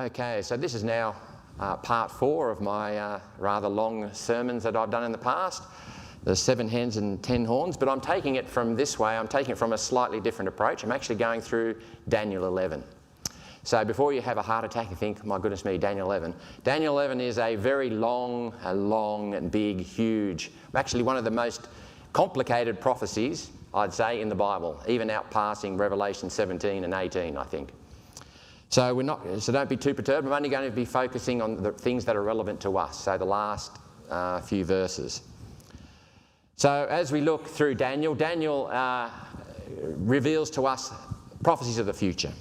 Okay, so this is now part 4 of my rather long sermons that I've done in the past. There's 7 heads and 10 horns, but I'm taking it from this way. I'm taking it from a slightly different approach. I'm actually going through Daniel 11. So before you have a heart attack and think, my goodness me, Daniel 11. Daniel 11 is a very long and big, huge, actually one of the most complicated prophecies, I'd say, in the Bible, even outpassing Revelation 17 and 18, I think. So don't be too perturbed. I'm only going to be focusing on the things that are relevant to us, so the last few verses. So as we look through Daniel, Daniel reveals to us prophecies of the future.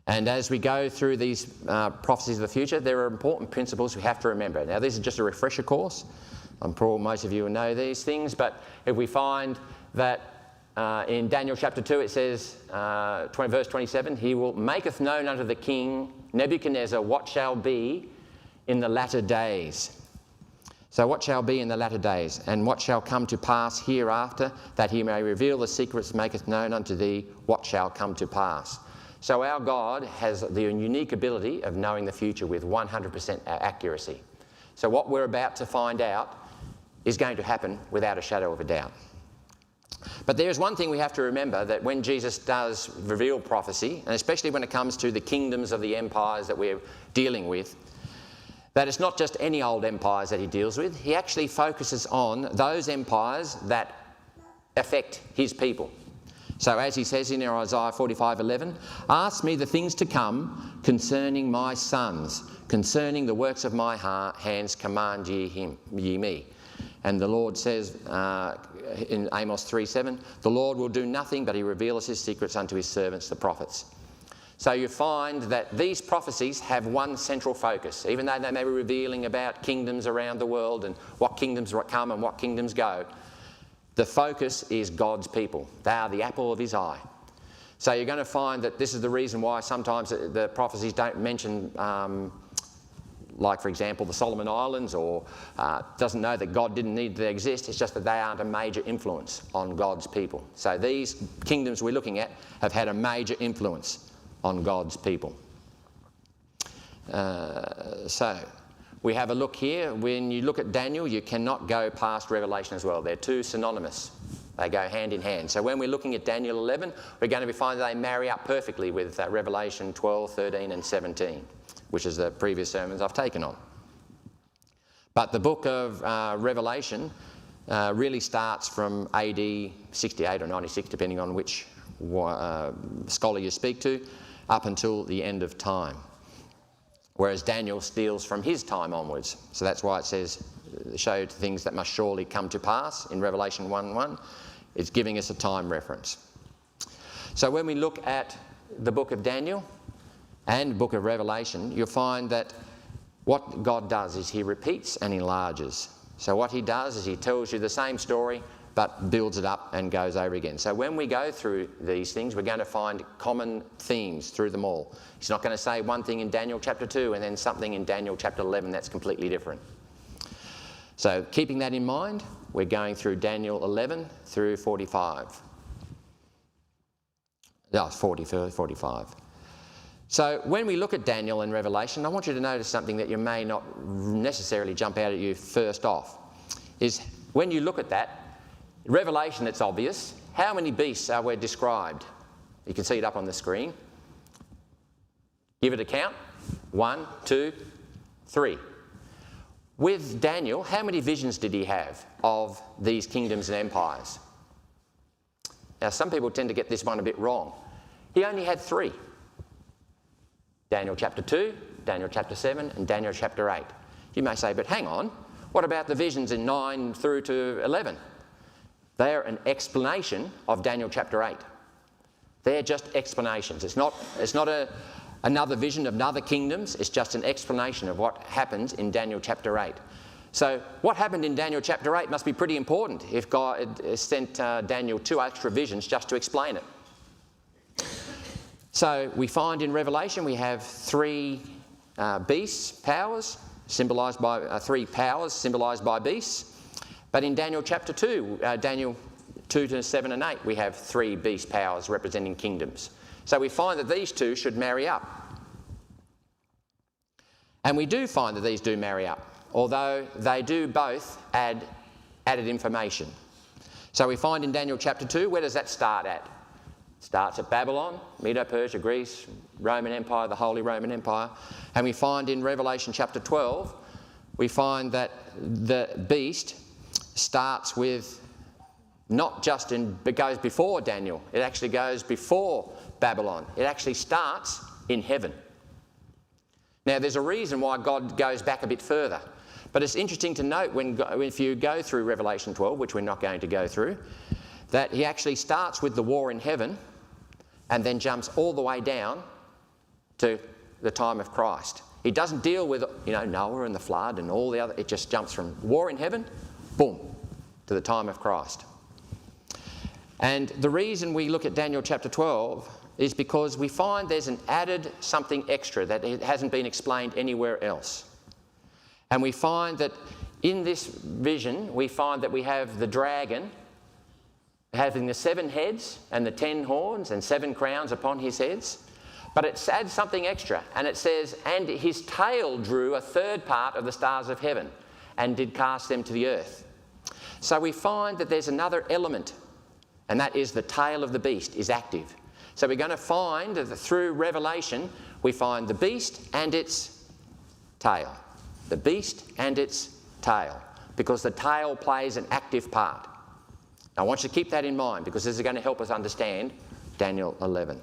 And as we go through these prophecies of the future, there are important principles we have to remember. Now, this is just a refresher course. I'm sure most of you will know these things, but if we find that in Daniel chapter 2 it says, verse 27, he maketh known unto the king Nebuchadnezzar what shall be in the latter days. So what shall be in the latter days, and what shall come to pass hereafter, that he may reveal the secrets, maketh known unto thee what shall come to pass. So our God has the unique ability of knowing the future with 100% accuracy. So what we're about to find out is going to happen without a shadow of a doubt. But there's one thing we have to remember, that when Jesus does reveal prophecy, and especially when it comes to the kingdoms of the empires that we're dealing with, that it's not just any old empires that he deals with. He actually focuses on those empires that affect his people. So as he says in Isaiah 45:11, ask me the things to come concerning my sons, concerning the works of my hands, command ye me. And the Lord says in Amos 3:7, the Lord will do nothing, but he reveals his secrets unto his servants, the prophets. So you find that these prophecies have one central focus. Even though they may be revealing about kingdoms around the world and what kingdoms come and what kingdoms go, the focus is God's people. They are the apple of his eye. So you're going to find that this is the reason why sometimes the prophecies don't mention like, for example, the Solomon Islands, or doesn't know that God didn't need to exist. It's just that they aren't a major influence on God's people. So these kingdoms we're looking at have had a major influence on God's people. So we have a look here. When you look at Daniel, you cannot go past Revelation as well. They're two synonymous. They go hand in hand. So when we're looking at Daniel 11, we're going to be finding they marry up perfectly with Revelation 12, 13 and 17. Which is the previous sermons I've taken on. But the book of Revelation really starts from AD 68 or 96, depending on which scholar you speak to, up until the end of time. Whereas Daniel steals from his time onwards. So that's why it says, show things that must surely come to pass in Revelation 1:1. It's giving us a time reference. So when we look at the book of Daniel and book of Revelation, you'll find that what God does is he repeats and enlarges. So what he does is he tells you the same story but builds it up and goes over again. So when we go through these things, we're going to find common themes through them all. He's not going to say one thing in Daniel chapter 2 and then something in Daniel chapter 11 that's completely different. So keeping that in mind, we're going through Daniel 11 through 45. No, 45. So when we look at Daniel and Revelation, I want you to notice something that you may not necessarily jump out at you first off. Is when you look at that, Revelation, it's obvious. How many beasts are we described? You can see it up on the screen. Give it a count. 1, 2, 3. With Daniel, how many visions did he have of these kingdoms and empires? Now, some people tend to get this one a bit wrong. He only had 3. Daniel chapter 2, Daniel chapter 7 and Daniel chapter 8. You may say, but hang on, what about the visions in 9 through to 11? They're an explanation of Daniel chapter 8. They're just explanations. It's not another vision of other kingdoms. It's just an explanation of what happens in Daniel chapter 8. So what happened in Daniel chapter 8 must be pretty important if God sent Daniel 2 extra visions just to explain it. So we find in Revelation we have 3 beasts, powers, symbolised by 3 powers symbolised by beasts. But in Daniel chapter 2, Daniel 2 to 7 and 8, we have 3 beast powers representing kingdoms. So we find that these two should marry up. And we do find that these do marry up, although they do both add added information. So we find in Daniel chapter 2, where does that start at? It starts at Babylon, Meadow, Persia, Greece, Roman Empire, the Holy Roman Empire. And we find in Revelation chapter 12, we find that the beast starts with not just it goes before Daniel, it actually goes before Babylon. It actually starts in heaven. Now there's a reason why God goes back a bit further. But it's interesting to note if you go through Revelation 12, which we're not going to go through, that he actually starts with the war in heaven and then jumps all the way down to the time of Christ. He doesn't deal with, Noah and the flood and all the other, it just jumps from war in heaven, boom, to the time of Christ. And the reason we look at Daniel chapter 12 is because we find there's an added something extra that it hasn't been explained anywhere else. And we find that in this vision, we find that we have the dragon having the 7 heads and the 10 horns and 7 crowns upon his heads. But it adds something extra, and it says, and his tail drew a third part of the stars of heaven and did cast them to the earth. So we find that there's another element, and that is the tail of the beast is active. So we're going to find that through Revelation, we find the beast and its tail. The beast and its tail, because the tail plays an active part. Now, I want you to keep that in mind, because this is going to help us understand Daniel 11.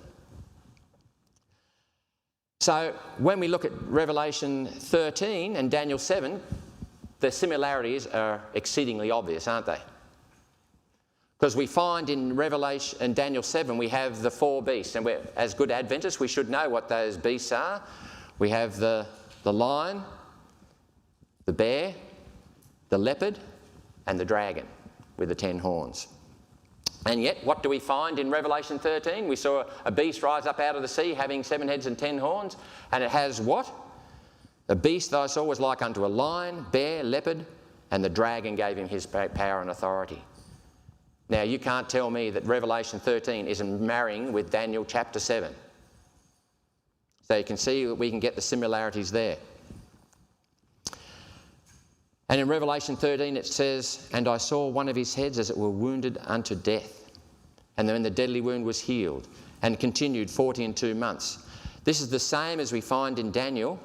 So when we look at Revelation 13 and Daniel 7, the similarities are exceedingly obvious, aren't they? Because we find in Revelation and Daniel 7, we have the 4 beasts, and as good Adventists, we should know what those beasts are. We have the lion, the bear, the leopard, and the dragon with the 10 horns. And yet, what do we find in Revelation 13? We saw a beast rise up out of the sea having 7 heads and 10 horns, and it has what? The beast that I saw was like unto a lion, bear, leopard, and the dragon gave him his power and authority. Now, you can't tell me that Revelation 13 isn't marrying with Daniel chapter 7. So you can see that we can get the similarities there. And in Revelation 13 it says, and I saw one of his heads as it were wounded unto death. And then the deadly wound was healed and continued 40 and 2 months. This is the same as we find in Daniel.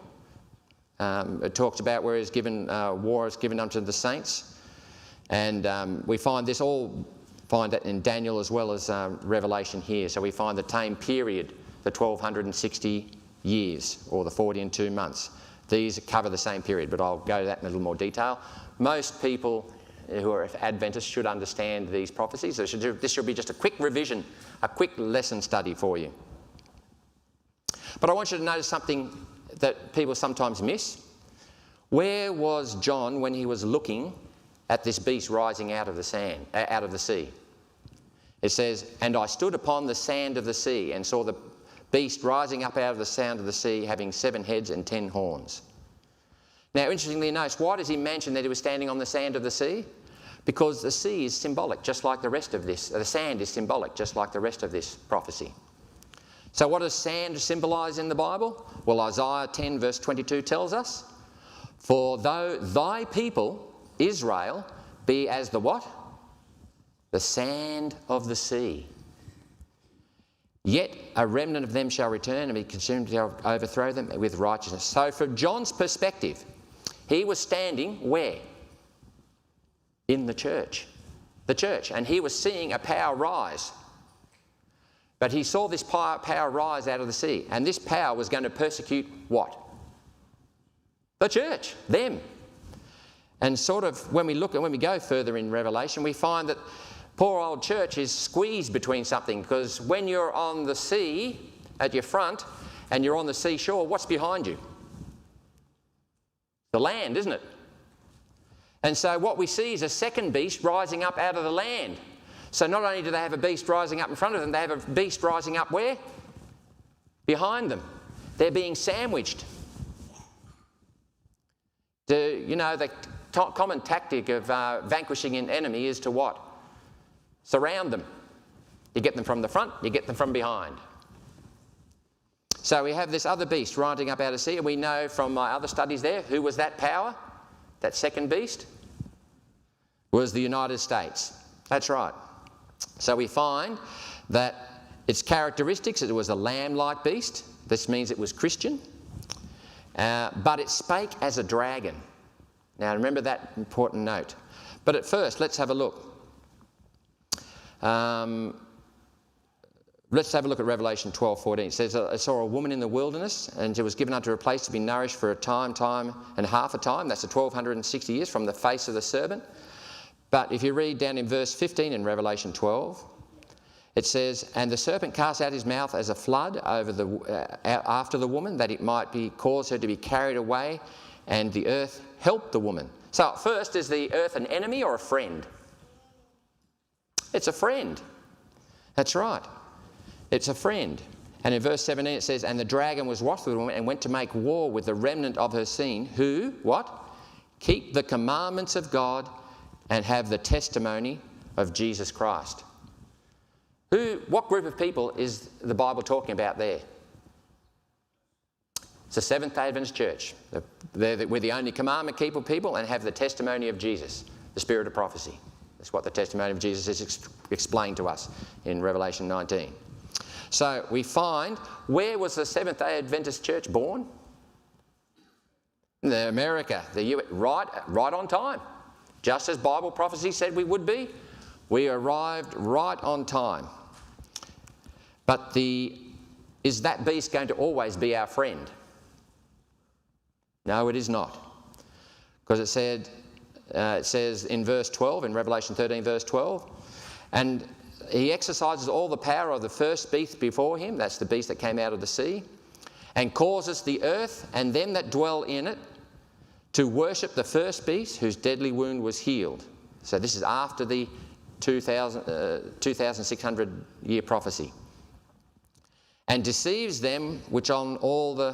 It talks about where he's given, war is given unto the saints. And we find this find it in Daniel as well as Revelation here. So we find the time period, the 1260 years, or the 40 and 2 months. These cover the same period, but I'll go to that in a little more detail. Most people who are Adventists should understand these prophecies. This should be just a quick revision, a quick lesson study for you. But I want you to notice something that people sometimes miss. Where was John when he was looking at this beast rising out of the sea? It says, and I stood upon the sand of the sea and saw the beast rising up out of the sand of the sea, having 7 heads and 10 horns. Now, interestingly enough, why does he mention that he was standing on the sand of the sea? Because the sea is symbolic, just like the rest of this. The sand is symbolic, just like the rest of this prophecy. So what does sand symbolise in the Bible? Well, Isaiah 10 verse 22 tells us, for though thy people, Israel, be as the what? The sand of the sea. Yet a remnant of them shall return and be consumed to overthrow them with righteousness. So from John's perspective, he was standing where? In the church. The church. And he was seeing a power rise. But he saw this power rise out of the sea. And this power was going to persecute what? The church. Them. And sort of when we go further in Revelation, we find that poor old church is squeezed between something, because when you're on the sea at your front and you're on the seashore, what's behind you? The land, isn't it? And so what we see is a second beast rising up out of the land. So not only do they have a beast rising up in front of them, they have a beast rising up where? Behind them. They're being sandwiched. The common tactic of vanquishing an enemy is to what? Surround them. You get them from the front, you get them from behind. So we have this other beast rising up out of the sea, and we know from my other studies there, who was that power? That second beast was the United States. That's right. So we find that its characteristics, it was a lamb-like beast. This means it was Christian. But it spake as a dragon. Now remember that important note. But at first, let's have a look. Let's have a look at Revelation 12:14. It says, I saw a woman in the wilderness, and she was given unto her a place to be nourished for a time and half a time. That's 1260 years from the face of the serpent. But if you read down in verse 15 in Revelation 12, it says, and the serpent cast out his mouth as a flood after the woman, that it might cause her to be carried away, and the earth helped the woman. So first, is the earth an enemy or a friend? It's a friend. That's right. It's a friend. And in verse 17 it says, and the dragon was wroth with the woman and went to make war with the remnant of her seed, who, what? Keep the commandments of God and have the testimony of Jesus Christ. What group of people is the Bible talking about there? It's the Seventh-day Adventist Church. We're the only commandment-keeper people and have the testimony of Jesus, the spirit of prophecy. That's what the testimony of Jesus is explained to us in Revelation 19. So we find, where was the Seventh-day Adventist Church born? In America, the US, right on time. Just as Bible prophecy said we would be, we arrived right on time. But is that beast going to always be our friend? No, it is not. Because it says in verse 12, in Revelation 13 verse 12, and he exercises all the power of the first beast before him, that's the beast that came out of the sea, and causes the earth and them that dwell in it to worship the first beast whose deadly wound was healed. So this is after the 2,600 year prophecy. And deceives them which are all on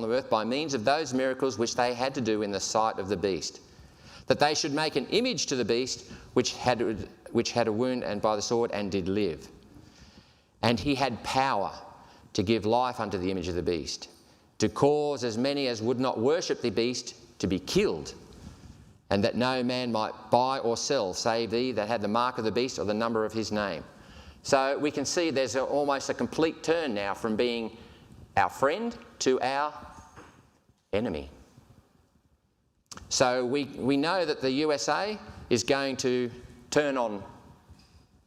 the earth by means of those miracles which they had to do in the sight of the beast, that they should make an image to the beast which had a wound and by the sword and did live. And he had power to give life unto the image of the beast, to cause as many as would not worship the beast to be killed, and that no man might buy or sell save he that had the mark of the beast or the number of his name. So we can see there's almost a complete turn now from being our friend to our enemy. So we know that the USA is going to turn on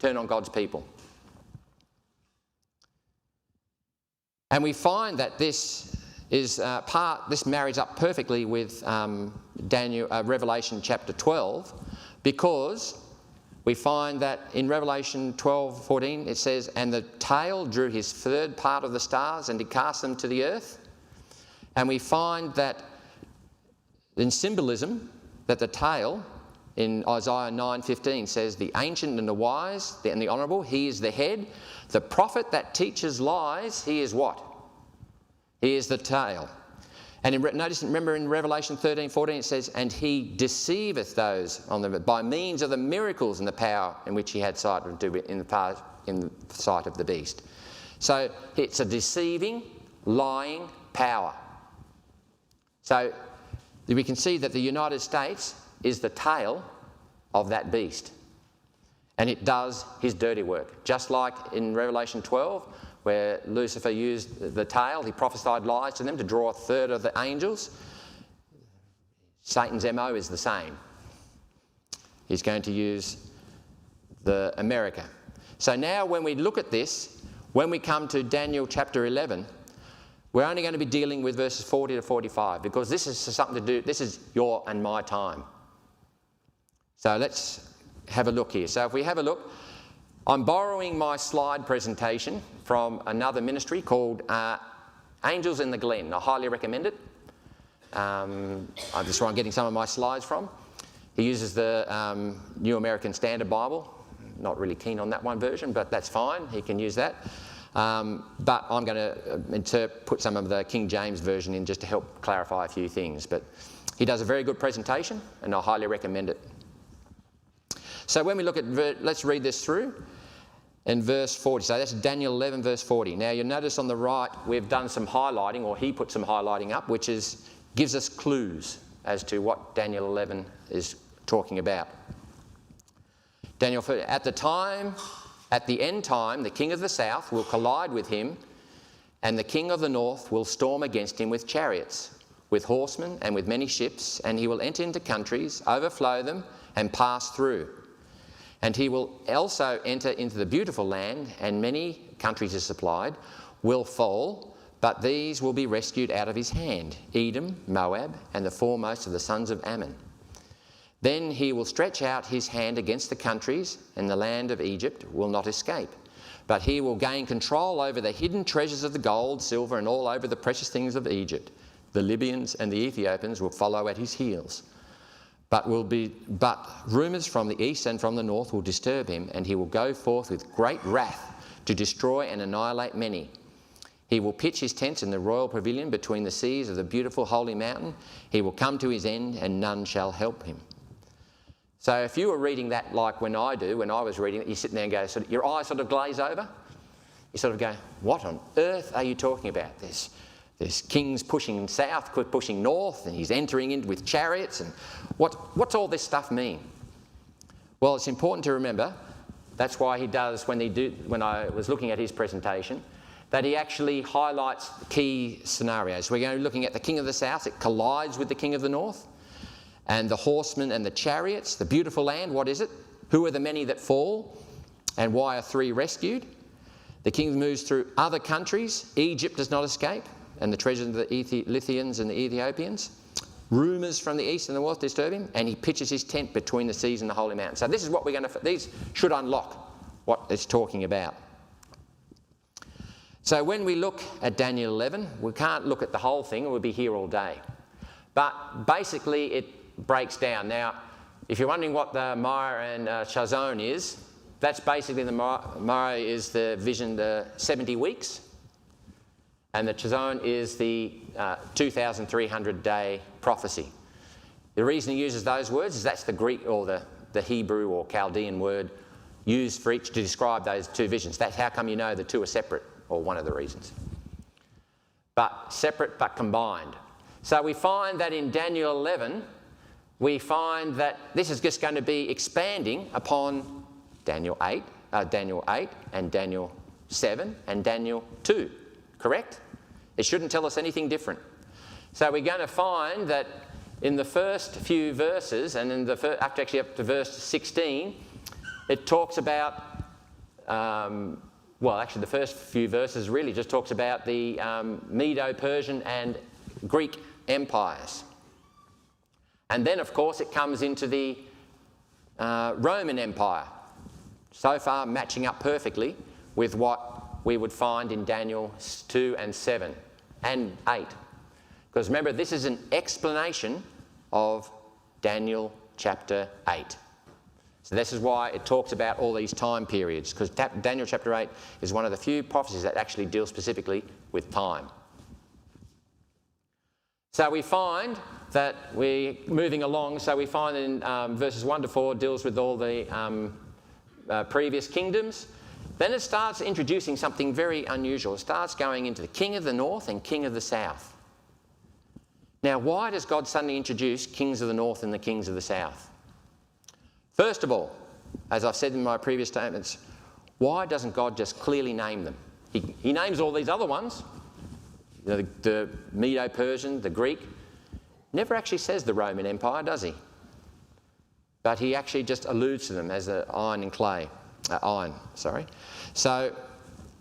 God's people. And we find that this marries up perfectly with Revelation chapter 12, because we find that in Revelation 12:14 it says, and the tail drew his third part of the stars and did cast them to the earth. And we find that in symbolism that the tail in Isaiah 9:15 says, the ancient and the wise and the honourable, he is the head. The prophet that teaches lies, he is what? He is the tail. And remember in Revelation 13:14 it says, and he deceiveth those by means of the miracles and the power in which he had sight of in the sight of the beast. So it's a deceiving, lying power. So we can see that the United States is the tail of that beast. And it does his dirty work. Just like in Revelation 12, where Lucifer used the tail, he prophesied lies to them to draw a third of the angels. Satan's MO is the same. He's going to use the America. So now when we look at this, when we come to Daniel chapter 11, we're only going to be dealing with verses 40 to 45, because this is something to do, this is your and my time. So let's have a look here. So if we have a look, I'm borrowing my slide presentation from another ministry called Angels in the Glen. I highly recommend it. That's where I'm getting some of my slides from. He uses the New American Standard Bible. Not really keen on that one version, but that's fine. He can use that. But I'm going to put some of the King James Version in just to help clarify a few things. But he does a very good presentation, and I highly recommend it. So when we look at, let's read this through. and verse 40. So that's Daniel 11, verse 40. Now you'll notice on the right we've done some highlighting, or he put some highlighting up, which gives us clues as to what Daniel 11 is talking about. Daniel, at the end time, the king of the south will collide with him, and the king of the north will storm against him with chariots, with horsemen and with many ships, and he will enter into countries, overflow them, and pass through. And he will also enter into the beautiful land, and many countries are supplied, will fall, but these will be rescued out of his hand, Edom, Moab, and the foremost of the sons of Ammon. Then he will stretch out his hand against the countries, and the land of Egypt will not escape. But he will gain control over the hidden treasures of the gold, silver, and all over the precious things of Egypt. The Libyans and the Ethiopians will follow at his heels. But rumours from the east and from the north will disturb him, and he will go forth with great wrath to destroy and annihilate many. He will pitch his tents in the royal pavilion between the seas of the beautiful holy mountain. He will come to his end, and none shall help him. So if you were reading that like when I was reading it, you sit there and go, your eyes sort of glaze over. You sort of go, what on earth are you talking about? There's kings pushing south, pushing north, and he's entering in with chariots. And what's all this stuff mean? Well, it's important to remember, that's why he does, when I was looking at his presentation, that he actually highlights key scenarios. We're going to be looking at the king of the south. It collides with the king of the north. And the horsemen and the chariots, the beautiful land, what is it? Who are the many that fall? And why are 3 rescued? The king moves through other countries. Egypt does not escape, and the treasures of the Lithians and the Ethiopians. Rumours from the east and the north disturb him, and he pitches his tent between the seas and the holy mountain. So this is what these should unlock what it's talking about. So when we look at Daniel 11, we can't look at the whole thing, or we'll be here all day. But basically it breaks down. Now, if you're wondering what the Mara and Chazon is, that's basically the Mara is the vision, the 70 weeks, and the Chazon is the 2,300-day prophecy. The reason he uses those words is that's the Greek or the Hebrew or Chaldean word used for each to describe those 2 visions. That's how come you know the 2 are separate, or one of the reasons. But separate but combined. So we find that in Daniel 11, we find that this is just going to be expanding upon Daniel 8 and Daniel 7 and Daniel 2, correct? It shouldn't tell us anything different. So we're going to find that in the first few verses, and in up to verse 16, it talks about, the first few verses really just talks about the Meadow, Persian and Greek empires. And then, of course, it comes into the Roman Empire, so far matching up perfectly with what we would find in Daniel 2 and 7 and 8. Because remember, this is an explanation of Daniel chapter 8. So this is why it talks about all these time periods, because Daniel chapter 8 is one of the few prophecies that actually deal specifically with time. So we find that we're moving along. So we find in verses 1 to 4 deals with all the previous kingdoms. Then it starts introducing something very unusual. It starts going into the king of the north and king of the south. Now, why does God suddenly introduce kings of the north and the kings of the south? First of all, as I've said in my previous statements, why doesn't God just clearly name them? He names all these other ones. The Medo-Persian, the Greek, never actually says the Roman Empire, does he? But he actually just alludes to them as iron and clay. So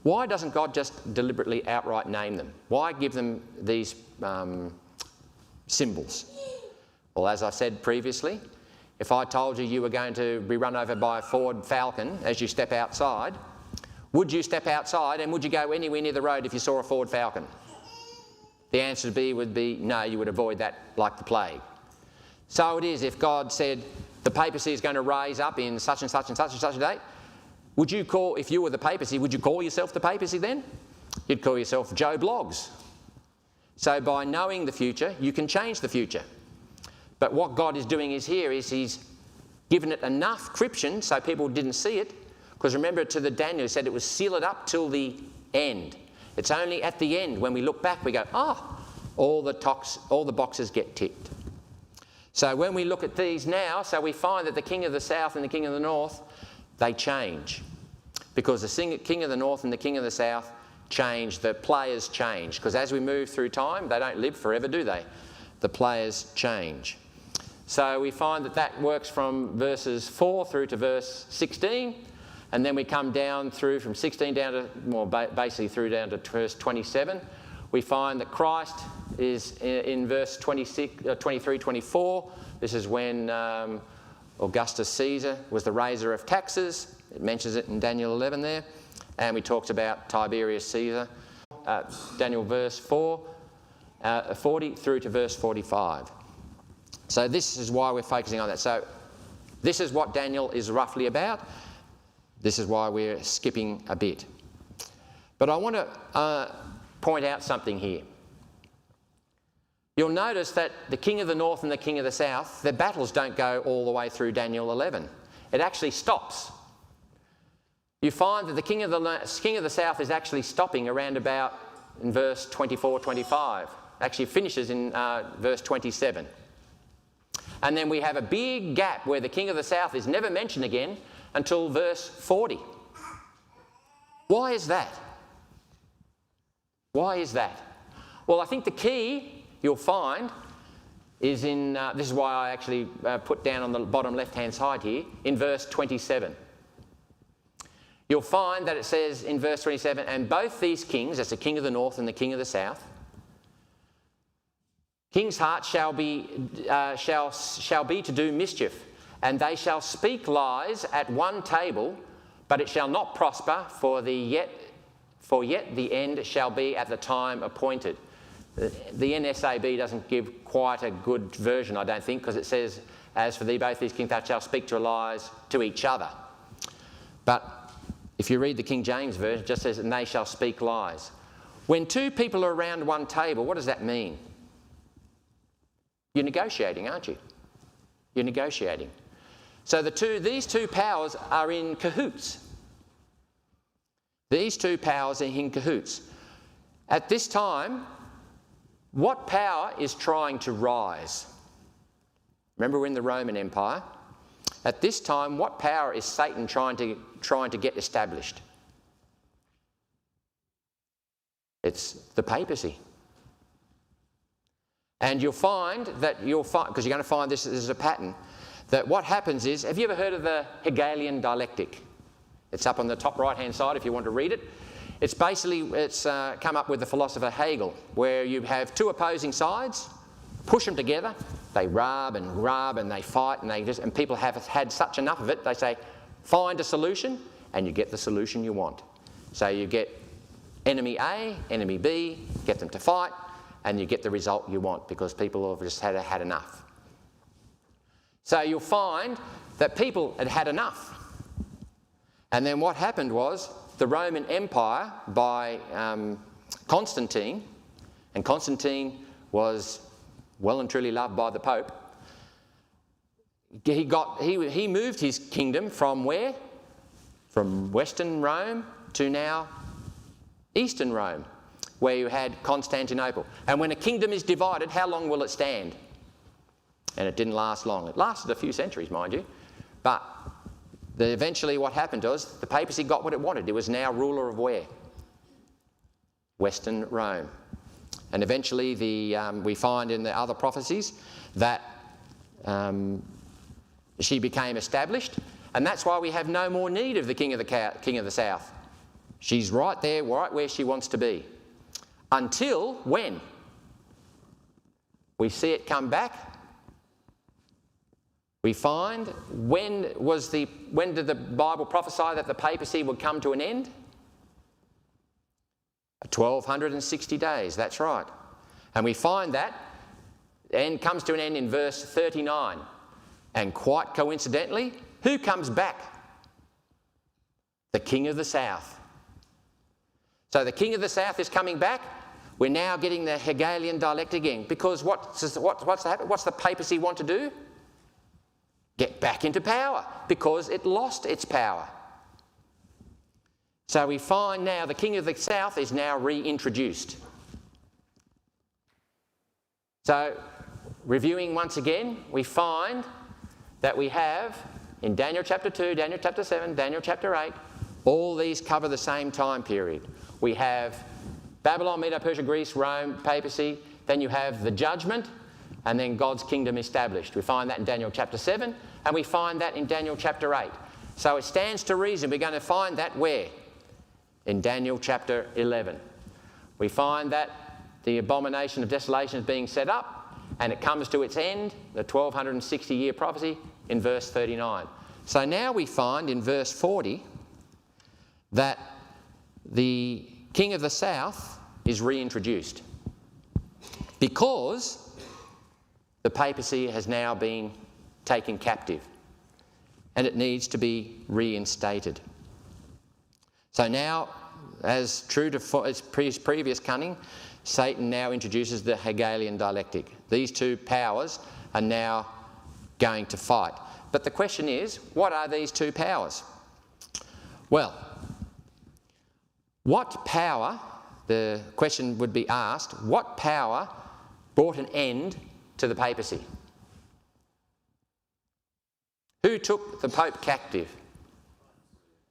why doesn't God just deliberately outright name them? Why give them these symbols? Well, as I said previously, if I told you were going to be run over by a Ford Falcon as you step outside, would you step outside and would you go anywhere near the road if you saw a Ford Falcon? The answer would be no, you would avoid that like the plague. So it is, if God said the papacy is going to raise up in such and such and such and such a date, would you call, if you were the papacy, would you call yourself the papacy then? You'd call yourself Joe Bloggs. So by knowing the future, you can change the future. But what God is doing is he's given it enough cryption so people didn't see it, Because remember, to the Daniel, he said it was sealed up till the end. It's only at the end, when we look back, we go, all the boxes get ticked. So when we look at these now, so we find that the king of the south and the king of the north, they change. Because the king of the north and the king of the south change, the players change. Because as we move through time, they don't live forever, do they? The players change. So we find that that works from verses 4 through to verse 16. And then we come down through from 16 down to, well, basically through down to verse 27. We find that Christ is in verse 23, 24. This is when Augustus Caesar was the raiser of taxes. It mentions it in Daniel 11 there. And we talked about Tiberius Caesar. Daniel verse 40 through to verse 45. So this is why we're focusing on that. So this is what Daniel is roughly about. This is why we're skipping a bit. But I want to point out something here. You'll notice that the king of the north and the king of the south, their battles don't go all the way through Daniel 11. It actually stops. You find that the king of the south is actually stopping around about in verse 24, 25. Actually finishes in verse 27. And then we have a big gap where the king of the south is never mentioned again until verse 40. Why is that? Why is that? Well, I think the key you'll find is in, this is why I actually put down on the bottom left-hand side here, in verse 27. You'll find that it says in verse 27, and both these kings, that's the king of the north and the king of the south, king's heart shall be to do mischief, and they shall speak lies at one table, but it shall not prosper, for yet the end shall be at the time appointed. The NASB doesn't give quite a good version, I don't think, because it says, as for thee both these kings, thou shalt speak to lies to each other. But if you read the King James version, it just says, and they shall speak lies. When two people are around one table, what does that mean? You're negotiating, aren't you? You're negotiating. So these two powers are in cahoots. These two powers are in cahoots. At this time, what power is trying to rise? Remember, we're in the Roman Empire. At this time, what power is Satan trying to get established? It's the papacy. And you'll find, because you're going to find this as a pattern, that what happens is, have you ever heard of the Hegelian dialectic? It's up on the top right-hand side if you want to read it. It's come up with the philosopher Hegel, where you have two opposing sides, push them together, they rub and they fight, and people have had such enough of it, they say, find a solution, and you get the solution you want. So you get enemy A, enemy B, get them to fight, and you get the result you want, because people have just had enough. So you'll find that people had had enough. And then what happened was the Roman Empire by Constantine, and Constantine was well and truly loved by the Pope. He moved his kingdom from where? From Western Rome to now Eastern Rome, where you had Constantinople. And when a kingdom is divided, how long will it stand? And it didn't last long. It lasted a few centuries, mind you. But eventually what happened was the papacy got what it wanted. It was now ruler of where? Western Rome. And eventually we find in the other prophecies that she became established. And that's why we have no more need of the king of the south. She's right there, right where she wants to be. Until when? We see it come back. We find when did the Bible prophesy that the papacy would come to an end? 1260 days, that's right. And we find that end comes to an end in verse 39. And quite coincidentally, who comes back? The king of the south. So the king of the south is coming back. We're now getting the Hegelian dialectic again. Because what's the papacy want to do? Get back into power, because it lost its power. So we find now the king of the south is now reintroduced. So reviewing once again, we find that we have in Daniel chapter 2, Daniel chapter 7, Daniel chapter 8, all these cover the same time period. We have Babylon, Meadow, Persia, Greece, Rome, papacy. Then you have the judgment, and then God's kingdom established. We find that in Daniel chapter 7, and we find that in Daniel chapter 8. So it stands to reason we're going to find that where? In Daniel chapter 11. We find that the abomination of desolation is being set up, and it comes to its end, the 1260-year prophecy, in verse 39. So now we find in verse 40 that the king of the south is reintroduced because the papacy has now been taken captive and it needs to be reinstated. So now, as true to its previous cunning, Satan now introduces the Hegelian dialectic. These two powers are now going to fight. But the question is, what are these two powers? Well, what power, the question would be asked, what power brought an end to the papacy? Who took the Pope captive?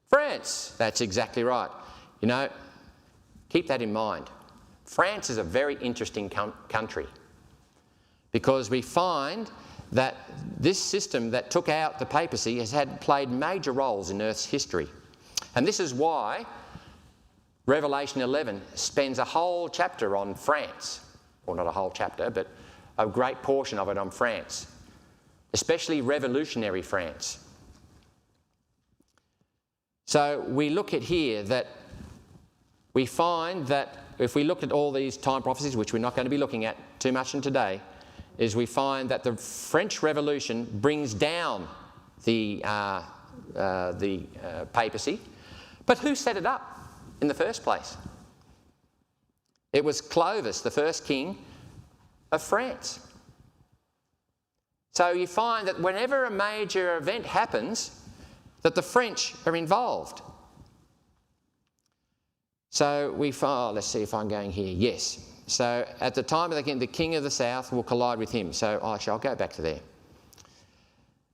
France. That's exactly right. You know, keep that in mind. France is a very interesting country because we find that this system that took out the papacy has played major roles in Earth's history. And this is why Revelation 11 spends a whole chapter on France. Well, not a whole chapter, but a great portion of it on France, especially revolutionary France. So we look at here that we find that if we look at all these time prophecies, which we're not going to be looking at too much in today, is we find that the French Revolution brings down the papacy. But who set it up in the first place? It was Clovis, the first king of France. So you find that whenever a major event happens, that the French are involved. So we find, let's see if I'm going here, yes. So at the time of the king of the south will collide with him. So actually I'll go back to there.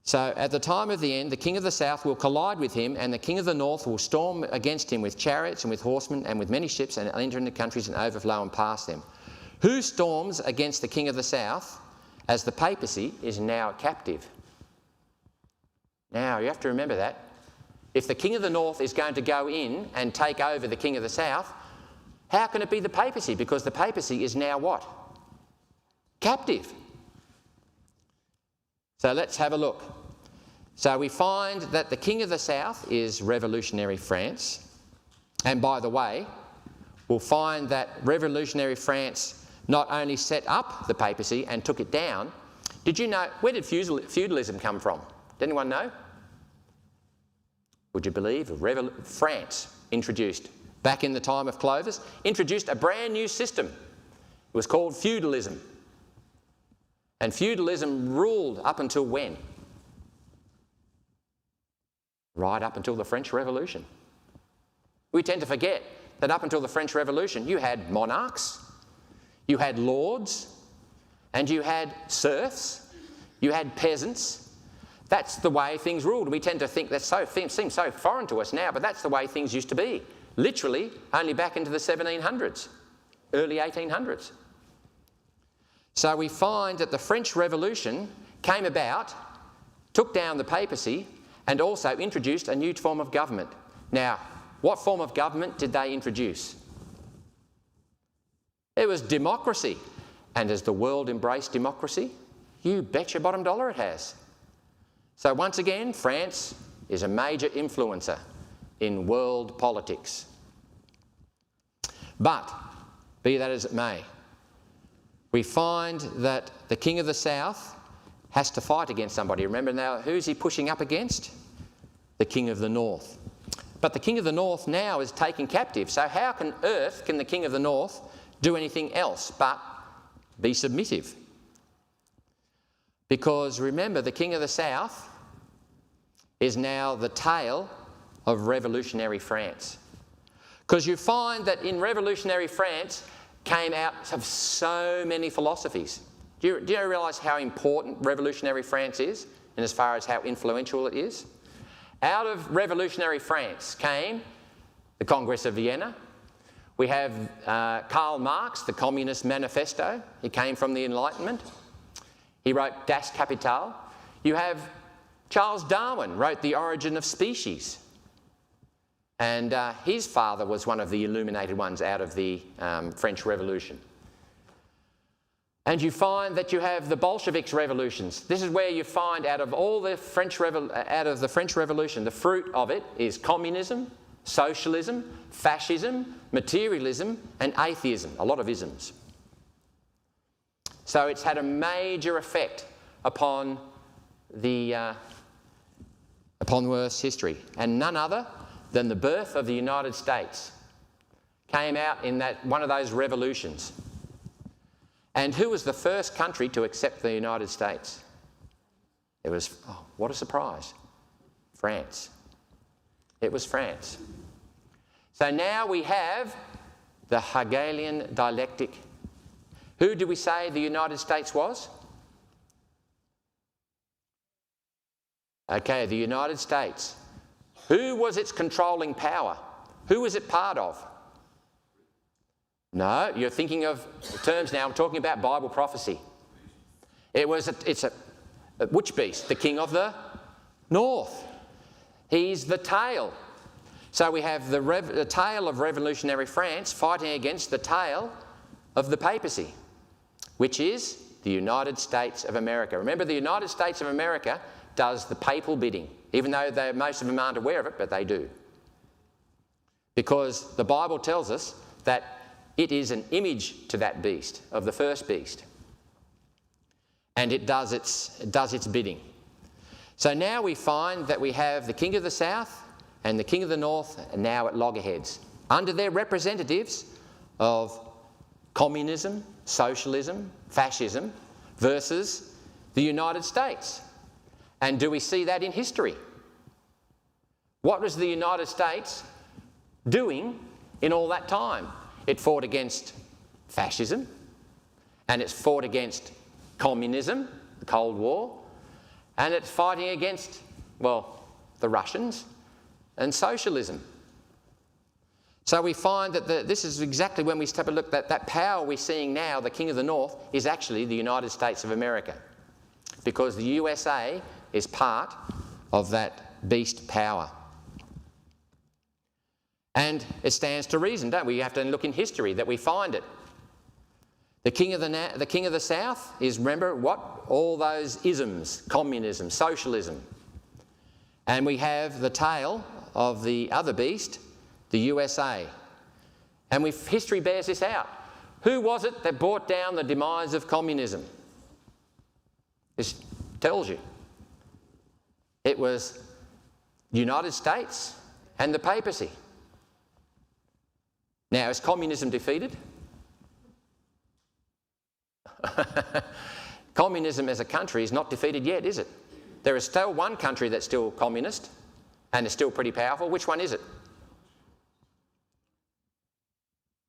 So at the time of the end, the king of the south will collide with him, and the king of the north will storm against him with chariots and with horsemen and with many ships, and enter into countries and overflow and pass them. Who storms against the king of the south as the papacy is now captive? Now you have to remember that. If the king of the north is going to go in and take over the king of the south, how can it be the papacy? Because the papacy is now what? Captive. So let's have a look. So we find that the king of the south is revolutionary France. And by the way, we'll find that revolutionary France not only set up the papacy and took it down. Did you know, where did feudalism come from? Did anyone know? Would you believe France introduced, back in the time of Clovis, introduced a brand new system. It was called feudalism. And feudalism ruled up until when? Right up until the French Revolution. We tend to forget that up until the French Revolution, you had monarchs, you had lords, and you had serfs, you had peasants. That's the way things ruled. We tend to think that seems so foreign to us now, but that's the way things used to be. Literally, only back into the 1700s, early 1800s. So we find that the French Revolution came about, took down the papacy, and also introduced a new form of government. Now, what form of government did they introduce? It was democracy. And has the world embraced democracy? You bet your bottom dollar it has. So once again, France is a major influencer in world politics. But, be that as it may, we find that the king of the south has to fight against somebody. Remember now, who's he pushing up against? The king of the north. But the king of the north now is taken captive. So how can the king of the north do anything else but be submissive? Because remember, the king of the south is now the tail of revolutionary France. Because you find that in revolutionary France came out of so many philosophies. Do you realise how important revolutionary France is, and as far as how influential it is? Out of revolutionary France came the Congress of Vienna. We have Karl Marx, the Communist Manifesto. He came from the Enlightenment. He wrote Das Kapital. You have Charles Darwin, wrote The Origin of Species. And his father was one of the illuminated ones out of the French Revolution. And you find that you have the Bolsheviks' revolutions. This is where you find out of all the French Revolution, the fruit of it is communism, socialism, fascism, materialism, and atheism. A lot of isms. So it's had a major effect upon the Earth's history, and none other than the birth of the United States came out in one of those revolutions. And who was the first country to accept the United States? It was, oh, what a surprise, France. It was France. So now we have the Hegelian dialectic. Who do we say the United States was? Okay, the United States. Who was its controlling power? Who was it part of? No, you're thinking of terms now. I'm talking about Bible prophecy. It's a which beast? The king of the north. He's the tail. So we have the tail of revolutionary France fighting against the tail of the papacy, which is the United States of America. Remember, the United States of America does the papal bidding, even though most of them aren't aware of it, but they do. Because the Bible tells us that it is an image to that beast, of the first beast. And it does its bidding. So now we find that we have the king of the south and the king of the north now at loggerheads, under their representatives of communism, socialism, fascism, versus the United States. And do we see that in history? What was the United States doing in all that time? It fought against fascism, and it's fought against communism, the Cold War, and it's fighting against, well, the Russians and socialism. So we find that this is exactly when we step and look, that power we're seeing now, the King of the North, is actually the United States of America, because the USA is part of that beast power. And it stands to reason, don't we? You have to look in history that we find it. The king of the south is, remember what? All those isms, communism, socialism. And we have the tail of the other beast, the USA. And history bears this out. Who was it that brought down the demise of communism? This tells you. It was the United States and the papacy. Now, is communism defeated? Communism as a country is not defeated yet, is it? There is still one country that's still communist and is still pretty powerful. Which one is it?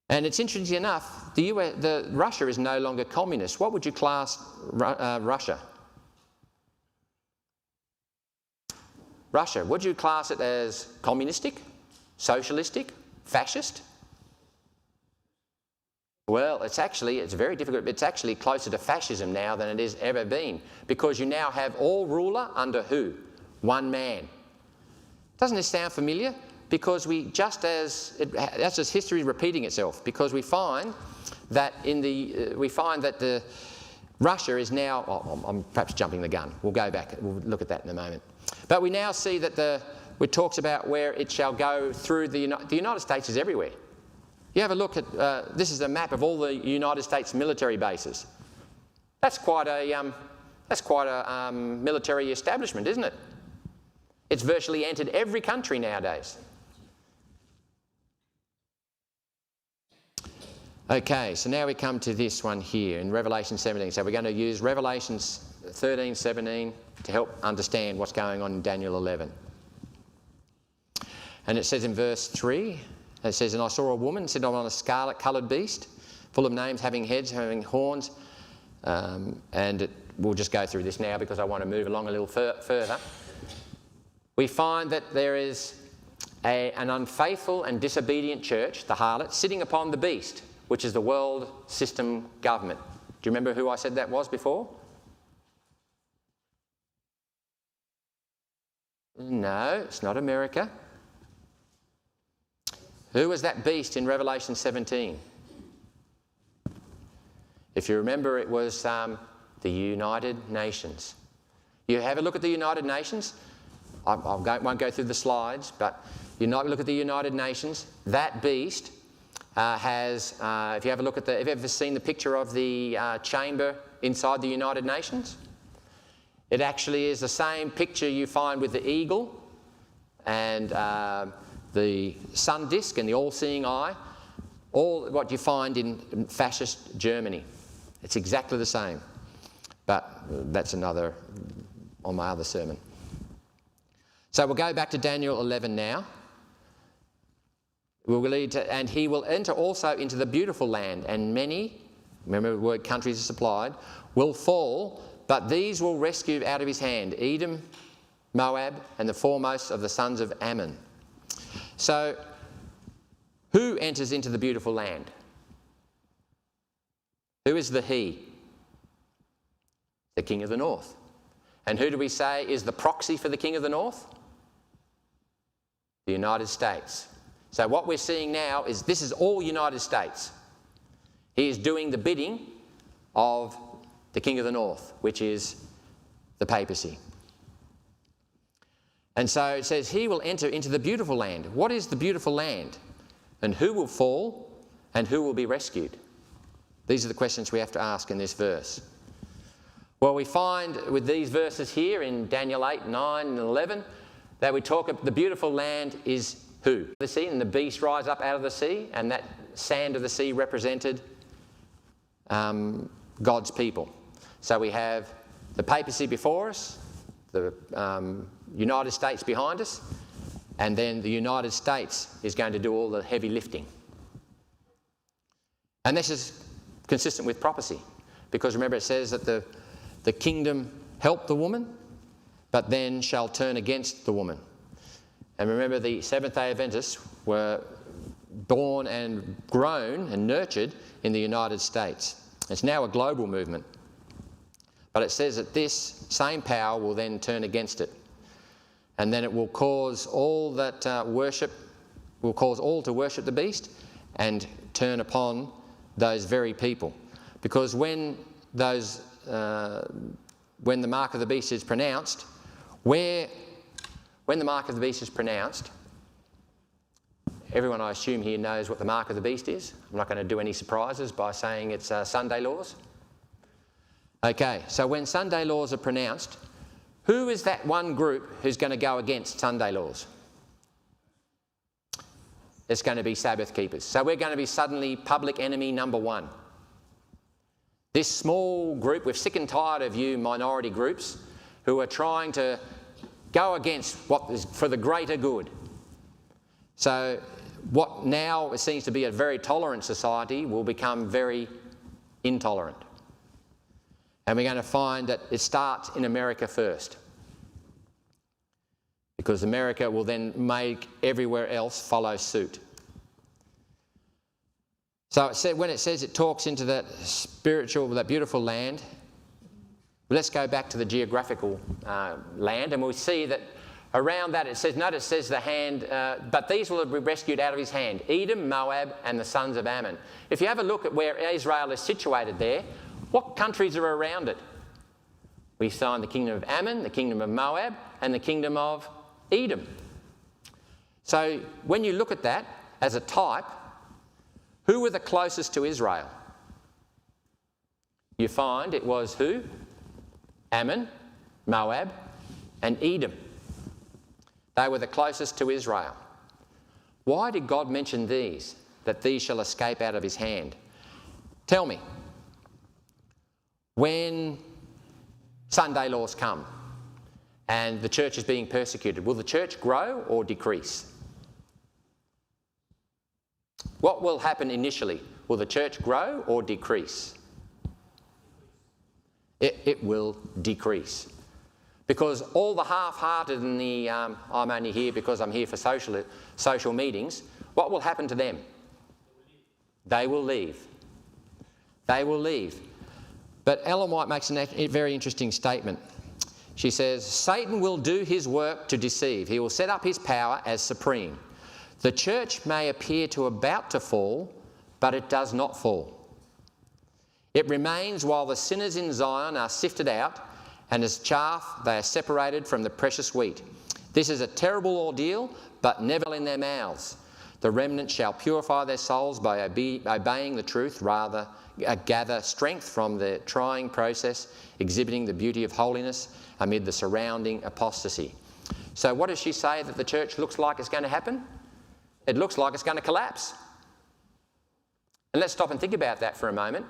And it's interesting enough, Russia is no longer communist. What would you class Russia? Russia, would you class it as communistic, socialistic, fascist? Well, it's very difficult. It's actually closer to fascism now than it has ever been, because you now have all ruler under who? One man. Doesn't this sound familiar? Because that's just history repeating itself. Because we find that Russia is now. Oh, I'm perhaps jumping the gun. We'll go back. We'll look at that in a moment. But we now see that it talks about where it shall go through the United States is everywhere. You have a look at, this is a map of all the United States military bases. That's quite a military establishment, isn't it? It's virtually entered every country nowadays. Okay, so now we come to this one here in Revelation 17. So we're going to use Revelations 13, 17 to help understand what's going on in Daniel 11. And it says in verse 3, It says, and I saw a woman sitting on a scarlet-coloured beast, full of names, having heads, having horns, we'll just go through this now because I want to move along a little further. We find that there is an unfaithful and disobedient church, the harlot, sitting upon the beast, which is the world system government. Do you remember who I said that was before? No, it's not America. Who was that beast in Revelation 17? If you remember, it was the United Nations. You have a look at the United Nations. I won't go through the slides, but you look at the United Nations. That beast has, if you have a look at have you ever seen the picture of the chamber inside the United Nations? It actually is the same picture you find with the eagle and the sun disk and the all-seeing eye, all what you find in fascist Germany. It's exactly the same, but that's another, on my other sermon. So we'll go back to Daniel 11 now. We'll lead to, and he will enter also into the beautiful land, and many, remember the word countries are supplied, will fall, but these will rescue out of his hand Edom, Moab, and the foremost of the sons of Ammon. So, who enters into the beautiful land? Who is the he? The king of the north. And who do we say is the proxy for the king of the north? The United States. So what we're seeing now is this is all United States. He is doing the bidding of the king of the north, which is the papacy. And so it says he will enter into the beautiful land. What is the beautiful land? And who will fall and who will be rescued? These are the questions we have to ask in this verse. Well, we find with these verses here in Daniel 8, 9 and 11 that we talk of the beautiful land is who? The sea, and the beast rise up out of the sea, and that sand of the sea represented God's people. So we have the papacy before us, the United States behind us, and then the United States is going to do all the heavy lifting. And this is consistent with prophecy, because remember it says that the kingdom helped the woman, but then shall turn against the woman. And remember, the Seventh-day Adventists were born and grown and nurtured in the United States. It's now a global movement. But it says that this same power will then turn against it. And then it will cause all that to worship the beast and turn upon those very people. Because when the mark of the beast is pronounced, when the mark of the beast is pronounced, everyone I assume here knows what the mark of the beast is. I'm not going to do any surprises by saying it's Sunday laws. Okay, so when Sunday laws are pronounced, who is that one group who's going to go against Sunday laws? It's going to be Sabbath keepers. So we're going to be suddenly public enemy number one. This small group, we're sick and tired of you minority groups who are trying to go against what is for the greater good. So what now seems to be a very tolerant society will become very intolerant. And we're going to find that it starts in America first, because America will then make everywhere else follow suit. So when it says it talks into that that beautiful land, let's go back to the geographical land, and we'll see that around that it says the hand, but these will be rescued out of his hand, Edom, Moab, and the sons of Ammon. If you have a look at where Israel is situated there, what countries are around it? We find the kingdom of Ammon, the kingdom of Moab, and the kingdom of Edom. So when you look at that as a type, who were the closest to Israel? You find it was who? Ammon, Moab, and Edom. They were the closest to Israel. Why did God mention these? That these shall escape out of his hand. Tell me, when Sunday laws come and the church is being persecuted, will the church grow or decrease? What will happen initially? Will the church grow or decrease? It will decrease. Because all the half-hearted and the I'm only here because I'm here for social meetings, what will happen to them? They will leave. They will leave. But Ellen White makes a very interesting statement. She says, Satan will do his work to deceive. He will set up his power as supreme. The church may appear to about to fall, but it does not fall. It remains while the sinners in Zion are sifted out, and as chaff they are separated from the precious wheat. This is a terrible ordeal, but never in their mouths. The remnant shall purify their souls by obeying the truth, rather gather strength from the trying process, exhibiting the beauty of holiness amid the surrounding apostasy. So what does she say that the church looks like it's going to happen? It looks like it's going to collapse. And let's stop and think about that for a moment.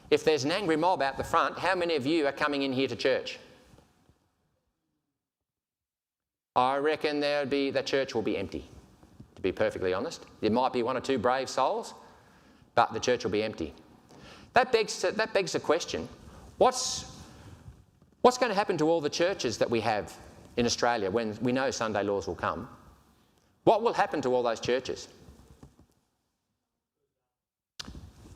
If there's an angry mob out the front, how many of you are coming in here to church? I reckon the church will be empty, to be perfectly honest. There might be one or two brave souls, but the church will be empty. That begs the question, what's going to happen to all the churches that we have in Australia when we know Sunday laws will come? What will happen to all those churches?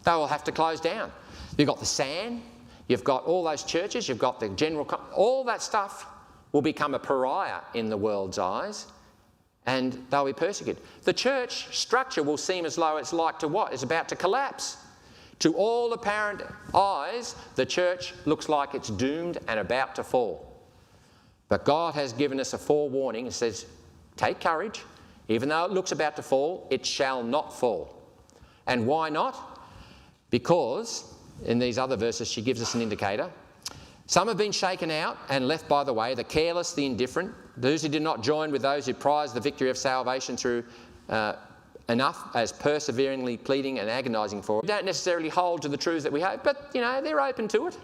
They will have to close down. You've got the SAN, you've got all those churches, you've got the general... all that stuff will become a pariah in the world's eyes, and they'll be persecuted. The church structure will seem as though it's like to what? It's about to collapse. To all apparent eyes, the church looks like it's doomed and about to fall. But God has given us a forewarning. It says, take courage. Even though it looks about to fall, it shall not fall. And why not? Because, in these other verses, she gives us an indicator. Some have been shaken out and left by the way, the careless, the indifferent, those who did not join with those who prize the victory of salvation through enough as perseveringly pleading and agonising for it. We don't necessarily hold to the truths that we hope, but, they're open to it.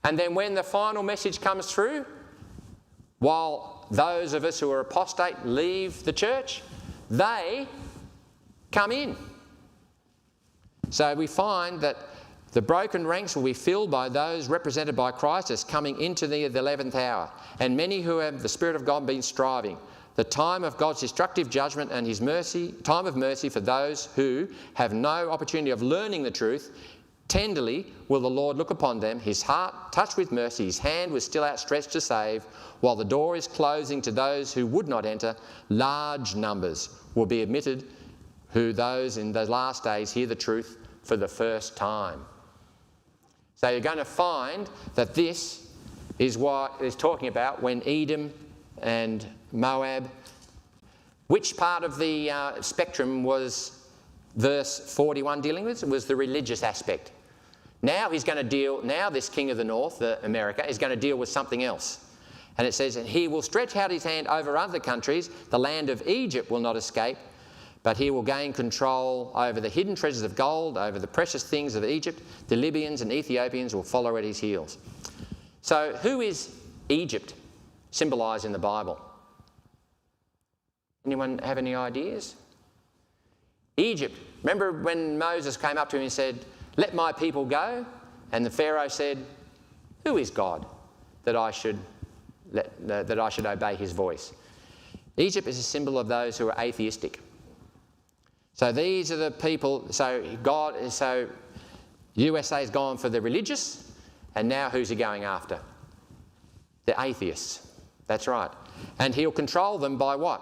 And then when the final message comes through, while those of us who are apostate leave the church, they come in. So we find that the broken ranks will be filled by those represented by Christ as coming into the 11th hour, and many who have the Spirit of God been striving. The time of God's destructive judgment and his mercy, time of mercy for those who have no opportunity of learning the truth, tenderly will the Lord look upon them, his heart touched with mercy, his hand was still outstretched to save, while the door is closing to those who would not enter. Large numbers will be admitted who those in the last days hear the truth for the first time. So you're going to find that this is what it's talking about when Edom and Moab. Which part of the spectrum was verse 41 dealing with? It was the religious aspect. Now he's going to deal, now this king of the north, America, is going to deal with something else. And it says, he will stretch out his hand over other countries. The land of Egypt will not escape, but he will gain control over the hidden treasures of gold, over the precious things of Egypt. The Libyans and Ethiopians will follow at his heels. So who is Egypt symbolised in the Bible? Anyone have any ideas? Egypt. Remember when Moses came up to him and said, let my people go? And the Pharaoh said, who is God that I should obey his voice? Egypt is a symbol of those who are atheistic. So these are the people, so USA has gone for the religious, and now who's he going after? The atheists. That's right. And he'll control them by what?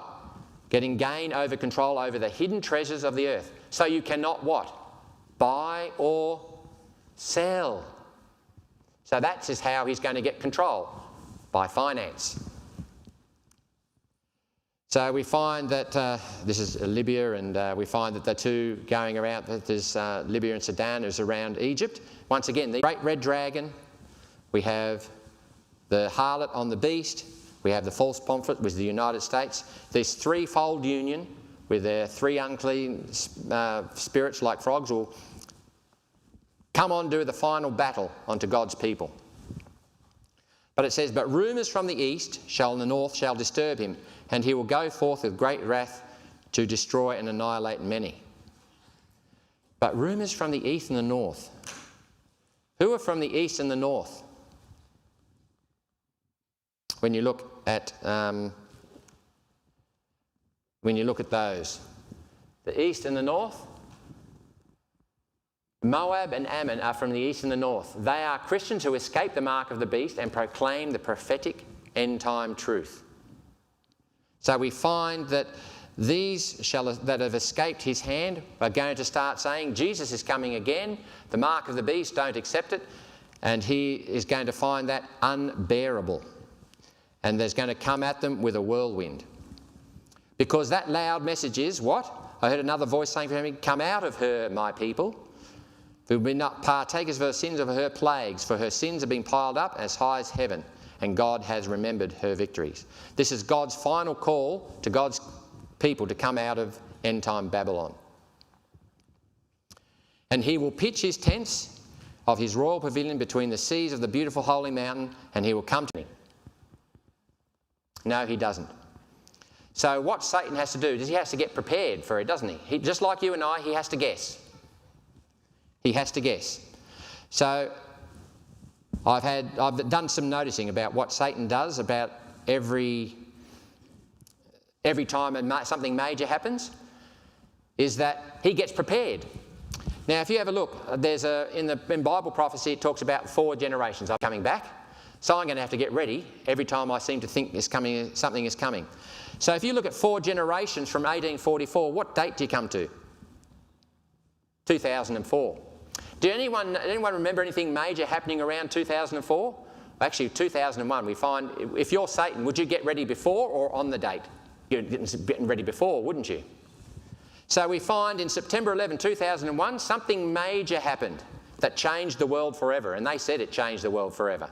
Getting control over the hidden treasures of the earth. So you cannot what? Buy or sell. So that's just how he's going to get control, by finance. So we find that this is Libya, and we find that the two going around, that there's Libya and Sudan is around Egypt. Once again, the great red dragon, we have the harlot on the beast, we have the false prophet with the United States. This threefold union with their three unclean spirits like frogs will come on to the final battle onto God's people. But it says, but rumours from the east and the north shall disturb him, and he will go forth with great wrath to destroy and annihilate many. But rumours from the east and the north. Who are from the east and the north? When you look at those, the east and the north, Moab and Ammon are from the east and the north. They are Christians who escape the mark of the beast and proclaim the prophetic end-time truth. So we find that these that have escaped his hand are going to start saying, Jesus is coming again, the mark of the beast, don't accept it, and he is going to find that unbearable. And there's going to come at them with a whirlwind. Because that loud message is what? I heard another voice saying to me, come out of her, my people. We will be not partakers of her sins, of her plagues, for her sins have been piled up as high as heaven, and God has remembered her victories. This is God's final call to God's people to come out of end-time Babylon. And he will pitch his tents of his royal pavilion between the seas of the beautiful holy mountain, and he will come to me. No, he doesn't. So what Satan has to do is he has to get prepared for it, doesn't he? Just like you and I, he has to guess. He has to guess. So I've done some noticing about what Satan does about every time something major happens, is that he gets prepared. Now, if you have a look, in Bible prophecy it talks about 4 generations are coming back. So I'm going to have to get ready every time I seem to think something is coming. So if you look at 4 generations from 1844, what date do you come to? 2004. Do anyone remember anything major happening around 2004? Actually, 2001, we find, if you're Satan, would you get ready before or on the date? You're getting ready before, wouldn't you? So we find in September 11, 2001, something major happened that changed the world forever, and they said it changed the world forever.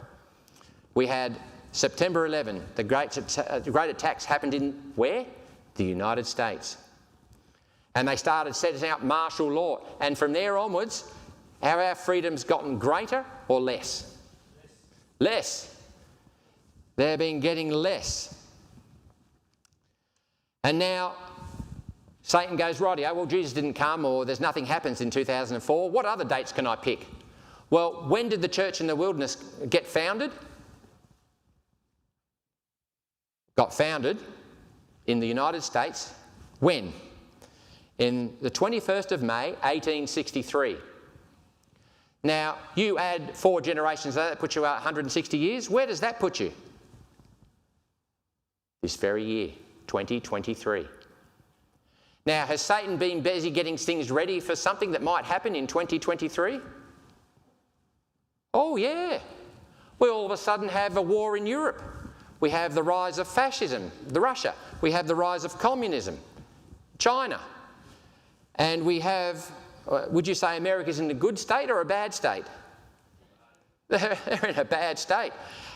We had September 11, the great attacks happened in where? The United States. And they started setting out martial law, and from there onwards, have our freedoms gotten greater or less? Less. They've been getting less. And now Satan goes, rightio, well, Jesus didn't come, or there's nothing happens in 2004. What other dates can I pick? Well, when did the church in the wilderness get founded? Got founded in the United States. When? In the 21st of May, 1863. Now, you add 4 generations, that puts you out 160 years. Where does that put you? This very year, 2023. Now, has Satan been busy getting things ready for something that might happen in 2023? Oh, yeah. We all of a sudden have a war in Europe. We have the rise of fascism, Russia. We have the rise of communism, China. And we have, would you say America's in a good state or a bad state? They're in a bad state.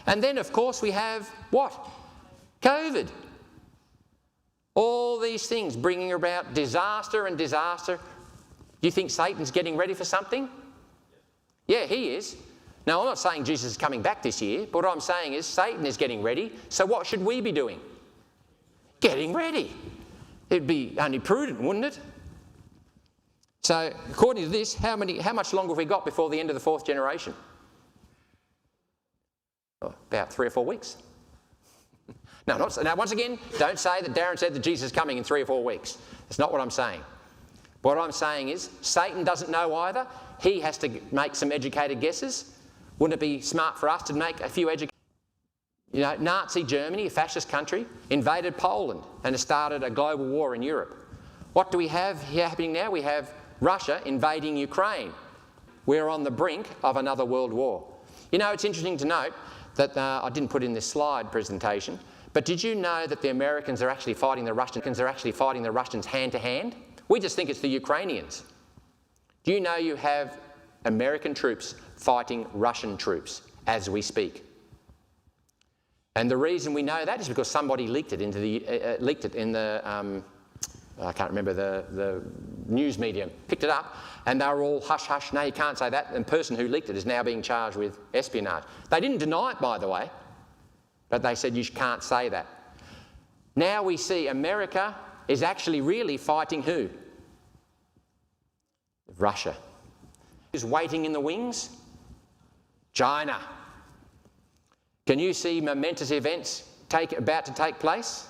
And then, of course, we have what? COVID. All these things bringing about disaster and disaster. Do you think Satan's getting ready for something? Yeah, he is. Now, I'm not saying Jesus is coming back this year, but what I'm saying is Satan is getting ready. So what should we be doing? Getting ready. It'd be only prudent, wouldn't it? So, according to this, how much longer have we got before the end of the 4th generation? Oh, about 3 or 4 weeks. No, now once again, don't say that Daren said that Jesus is coming in 3 or 4 weeks. That's not what I'm saying. What I'm saying is Satan doesn't know either. He has to make some educated guesses. Wouldn't it be smart for us to make a few educated... You know, Nazi Germany, a fascist country, invaded Poland and has started a global war in Europe. What do we have here happening now? We have Russia invading Ukraine. We're on the brink of another world war. You know, it's interesting to note that I didn't put in this slide presentation, but did you know that the Americans are actually fighting the Russians hand to hand? We just think it's the Ukrainians. Do you know you have American troops fighting Russian troops as we speak? And the reason we know that is because somebody leaked it in the I can't remember the news medium, picked it up, and they were all hush hush. No, you can't say that. And the person who leaked it is now being charged with espionage. They didn't deny it, by the way, but they said you can't say that. Now we see America is actually really fighting who? Russia. Who's waiting in the wings? China. Can you see momentous events about to take place?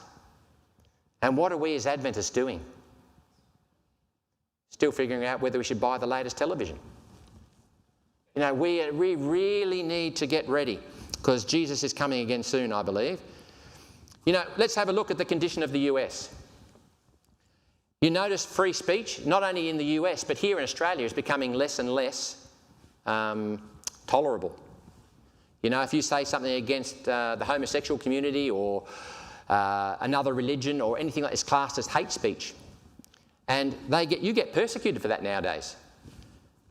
And what are we as Adventists doing? Still figuring out whether we should buy the latest television. You know, we really need to get ready because Jesus is coming again soon, I believe. You know, let's have a look at the condition of the US. You notice free speech, not only in the US, but here in Australia, is becoming less and less tolerable. You know, if you say something against the homosexual community or another religion or anything like that, it's classed as hate speech. And you get persecuted for that nowadays.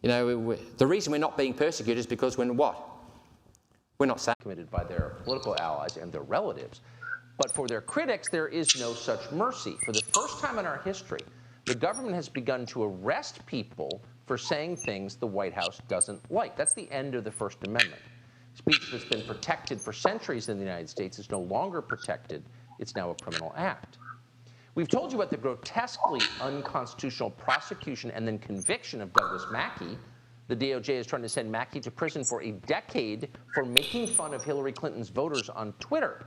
You know, the reason we're not being persecuted is because we're what? We're not saying. Committed by their political allies and their relatives. But for their critics, there is no such mercy. For the first time in our history, the government has begun to arrest people for saying things the White House doesn't like. That's the end of the First Amendment. Speech that's been protected for centuries in the United States is no longer protected. It's now a criminal act. We've told you about the grotesquely unconstitutional prosecution and then conviction of Douglas Mackey. The DOJ is trying to send Mackey to prison for a decade for making fun of Hillary Clinton's voters on Twitter.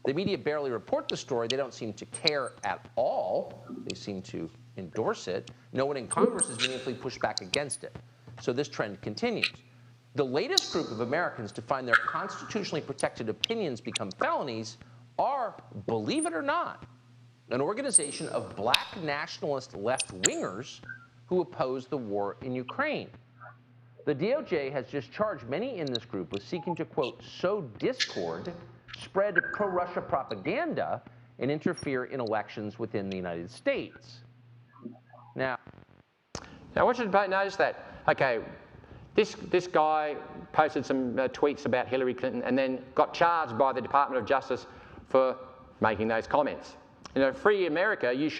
The media barely report the story. They don't seem to care at all. They seem to endorse it. No one in Congress has meaningfully pushed back against it. So this trend continues. The latest group of Americans to find their constitutionally protected opinions become felonies are, believe it or not, an organization of black nationalist left-wingers who oppose the war in Ukraine. The DOJ has just charged many in this group with seeking to, quote, sow discord, spread pro-Russia propaganda, and interfere in elections within the United States. Now I want you to notice that, okay, this guy posted some tweets about Hillary Clinton and then got charged by the Department of Justice for making those comments. You know, free America, you should